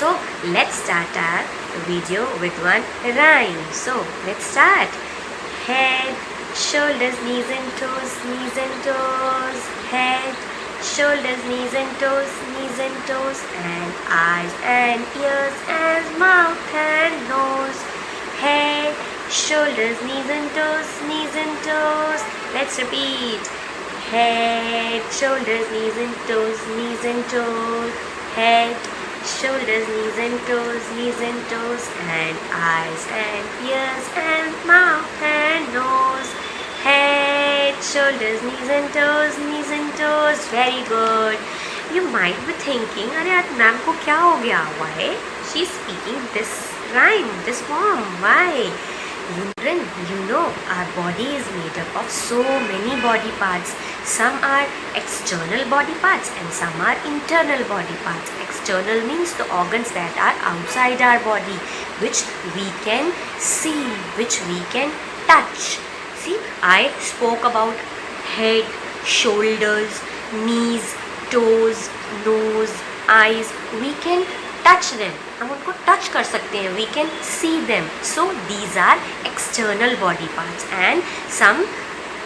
So let's start our video with one rhyme. So let's start. Head, shoulders, knees and toes, knees and toes. Head, shoulders, knees and toes, knees and toes, and eyes and ears and mouth and nose. Head, shoulders, knees and toes, knees and toes. Let's repeat. Head, shoulders, knees and toes, knees and toes. Head, shoulders, knees and toes, knees and toes, and eyes and ears and mouth and nose. Head, shoulders, knees and toes, knees and toes. Very good. You might be thinking, अरे आज ma'am को क्या हो गया? Why she is speaking this rhyme, this form? Why? Children, you know our body is made up of so many body parts. Some are external body parts and some are internal body parts. External means the organs that are outside our body, which we can see, which we can touch. See, I spoke about head, shoulders, knees, toes, nose, eyes. We can touch them. हम उनको touch कर सकते हैं. We can see them. So these are external body parts and some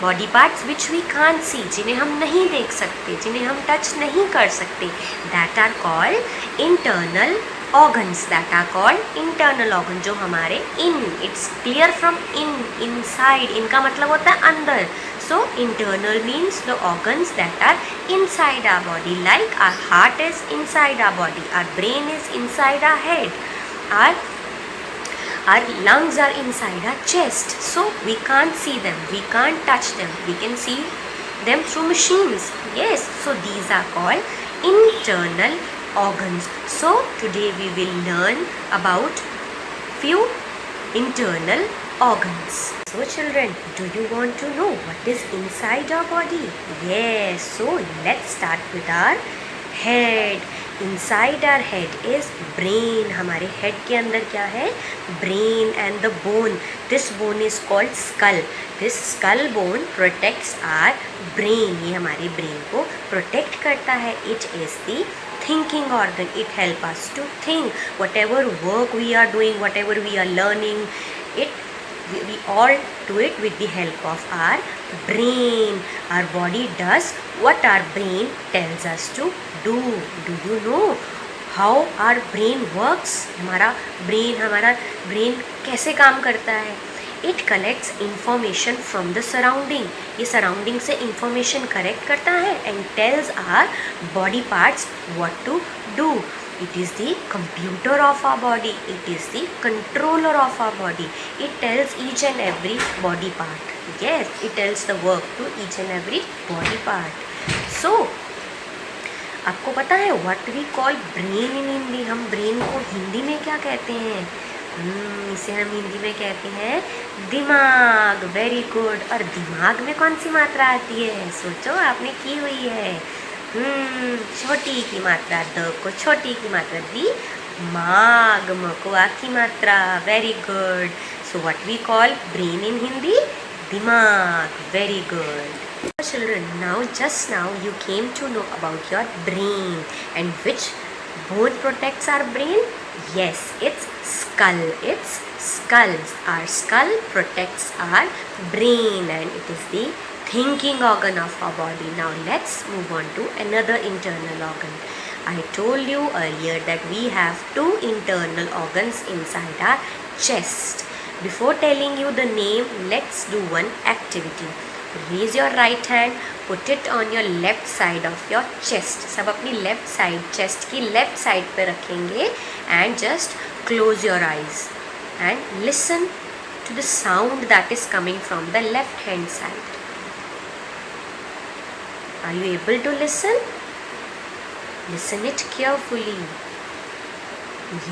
body parts which we can't see, जिन्हें हम नहीं देख सकते, जिन्हें हम टच नहीं कर सकते, that are called internal organs. That are called internal organs. जो हमारे in, it's clear from in, inside. इनका मतलब होता है अंदर. So internal means the organs that are inside our body, like our heart is inside our body, our brain is inside our head, our lungs are inside our chest. So we can't see them, we can't touch them, we can see them through machines. Yes, so these are called internal organs. So today we will learn about few internal organs. So children, do you want to know what is inside our body? Yes, so let's start with our head. Inside our head is brain. हमारे head के अंदर क्या है? Brain and the bone. This bone is called skull. This skull bone protects our brain. ये हमारे brain को protect करता है. It is the thinking organ. It helps us to think. Whatever work we are doing, whatever we are learning, we all do it with the help of our brain. Our body does what our brain tells us to do. Do you know how our brain works? हमारा brain कैसे काम करता है? It collects information from the surrounding. ये surrounding से information collect करता है and tells our body parts what to do. It is the computer of our body. It is the controller of our body. It tells each and every body part. Yes, it tells the work to each and every body part. So, आपको पता है what we call brain in Hindi? हम brain को हिंदी में क्या कहते हैं? इसे हम हिंदी में कहते हैं दिमाग. Very good. और दिमाग में कौन सी मात्रा आती है? सोचो, आपने की हुई है. छोटी की मात्रा द को छोटी की मात्रा दी, माग म को आ की मात्रा. Very good. So what we call brain in Hindi? दिमाग. Very good. Children, just now you came to know about your brain and which bone protects our brain. Yes, it's skull. It's skulls. Our skull protects our brain and it is the thinking organ of our body. Now let's move on to another internal organ. I told you earlier that we have two internal organs inside our chest. Before telling you the name, let's do one activity. Raise your right hand, put it on your left side of your chest. सब अपनी left side, chest की left side पे रखेंगे and just close your eyes and listen to the sound that is coming from the left hand side. Are you able to listen? Listen it carefully.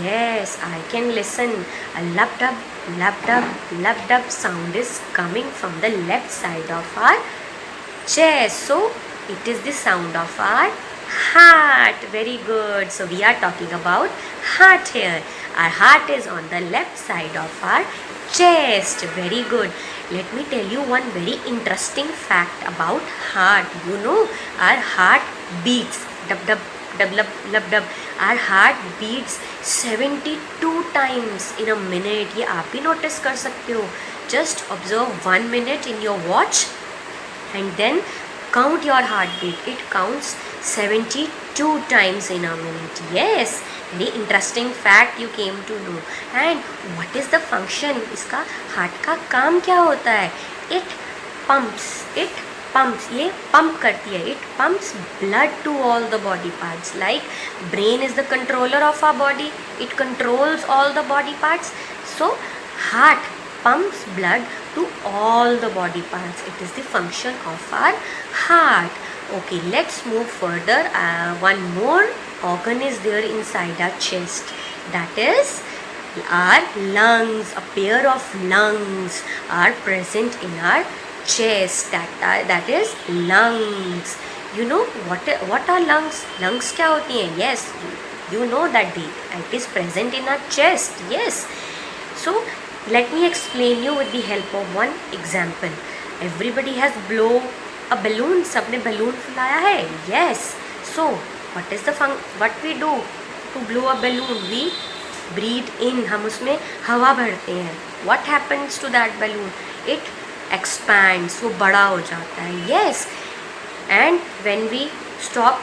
Yes, I can listen. A lap-dub sound is coming from the left side of our chest. So, it is the sound of our heart. Very good. So, we are talking about heart here. Our heart is on the left side of our chest. Very good. Let me tell you one very interesting fact about heart. You know, our heart beats. Dub dub dub dub dub dub. Our heart beats 72 times in a minute. ये आप भी notice कर सकते हो. Just observe 1 minute in your watch and then count your heartbeat. It counts 72 times in a minute. Yes, very interesting fact you came to know. And what is the function? इसका heart का काम क्या होता है? It pumps. ये pump करती है. It pumps blood to all the body parts. Like brain is the controller of our body. It controls all the body parts. So heart pumps blood to all the body parts. It is the function of our heart. Okay, let's move further. One more organ is there inside our chest. That is our lungs. A pair of lungs are present in our chest. That is lungs. You know what are lungs? Lungs क्या होती हैं? Yes, you know that it is present in our chest. Yes. So let me explain you with the help of one example. Everybody has blow a balloon. सबने balloon फुलाया है? Yes. So what we do to blow a balloon? We breathe in. हम उसमें हवा भरते हैं. What happens to that balloon? It expands. वो बड़ा हो जाता है. Yes. And when we stop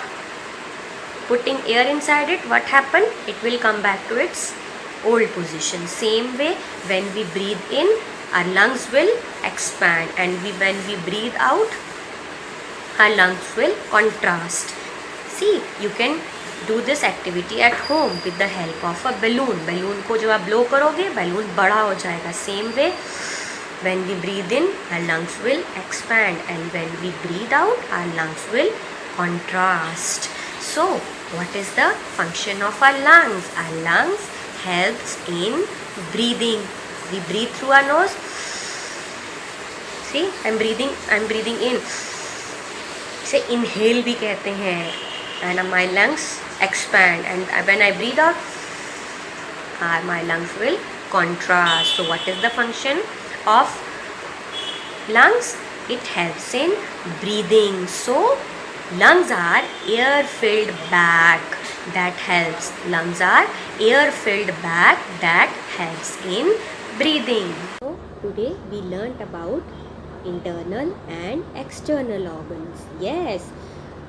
putting air inside it, what happen? It will come back to its old position. Same way, when we breathe in, our lungs will expand, and when we breathe out, our lungs will contrast. See, you can do this activity at home with the help of a balloon. Balloon को जब आप blow करोगे, balloon बड़ा हो जाएगा. Same way, when we breathe in, our lungs will expand, and when we breathe out, our lungs will contrast. So, what is the function of our lungs? Our lungs helps in breathing. We breathe through our nose. See, I'm breathing in. से inhale भी कहते हैं. And my lungs expand, and when I breathe out, my lungs will contrast. So what is the function of lungs? It helps in breathing. So lungs are air-filled bag that helps. Lungs are air-filled bag that helps in breathing. So today we learnt about internal and external organs. Yes,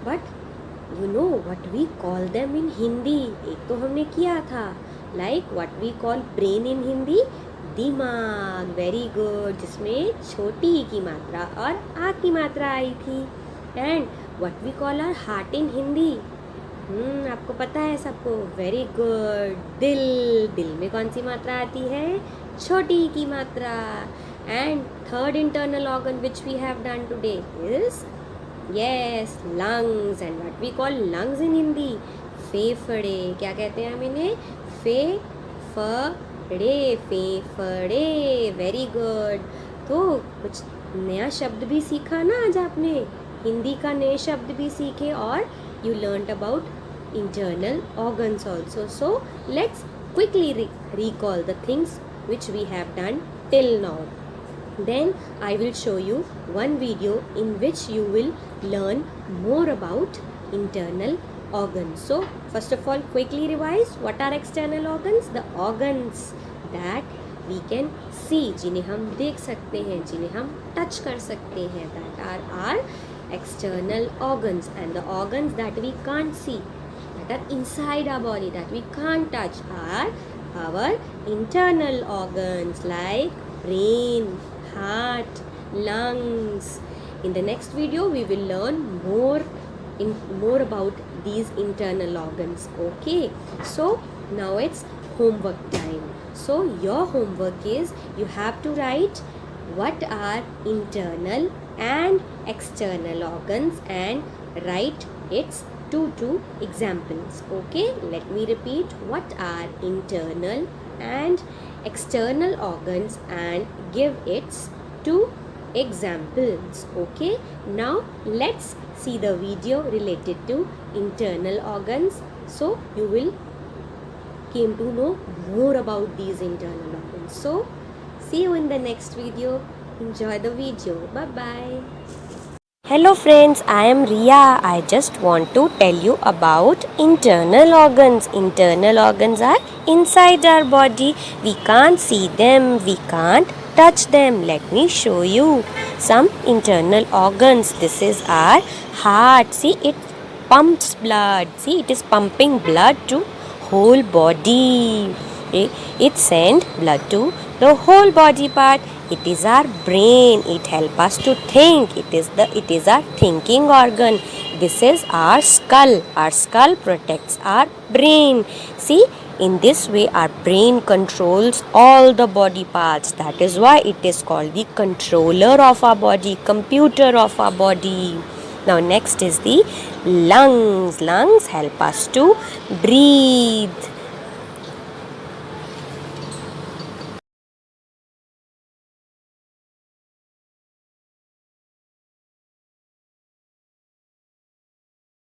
but you know what we call them in Hindi? एक तो हमने किया था. Like what we call brain in Hindi? दिमाग. Very good. जिसमें छोटी ई की मात्रा और आ की मात्रा आई थी. And what we call our heart in Hindi? आपको पता है सबको? Very good. दिल में कौन सी मात्रा आती है? छोटी ई की मात्रा. And third internal organ which we have done today is, yes, lungs. And what we call lungs in Hindi? फेफड़े. क्या कहते हैं हम इन्हें? फेफड़े. Very good. तो कुछ नया शब्द भी सीखा ना आज आपने. हिंदी का नए शब्द भी सीखे, और you learnt about internal organs also. So let's quickly recall the things which we have done till now. Then I will show you one video in which you will learn more about internal organs. So first of all, quickly revise. What are external organs? The organs that we can see, जिन्हें हम देख सकते हैं, जिन्हें हम touch कर सकते हैं. That are our external organs. And the organs that we can't see, that are inside our body, that we can't touch, are our internal organs like brain, heart, lungs. In the next video we will learn more about these internal organs. Okay, so now it's homework time. So your homework is, you have to write what are internal and external organs and write its two examples. Okay, let me repeat. What are internal and external organs and give its 2 examples. Okay, now let's see the video related to internal organs, so you will came to know more about these internal organs. So see you in the next video. Enjoy the video. Bye bye. Hello friends, I am Riya. I just want to tell you about internal organs. Internal organs are inside our body. We can't see them, we can't touch them. Let me show you some internal organs. This is our heart. See, it pumps blood. See, it is pumping blood to whole body. It sends blood to the whole body part. It is our brain. It helps us to think. It is our thinking organ. This is our skull. Our skull protects our brain. See, in this way our brain controls all the body parts. That is why it is called the controller of our body, computer of our body. Now next is the lungs. Lungs help us to breathe.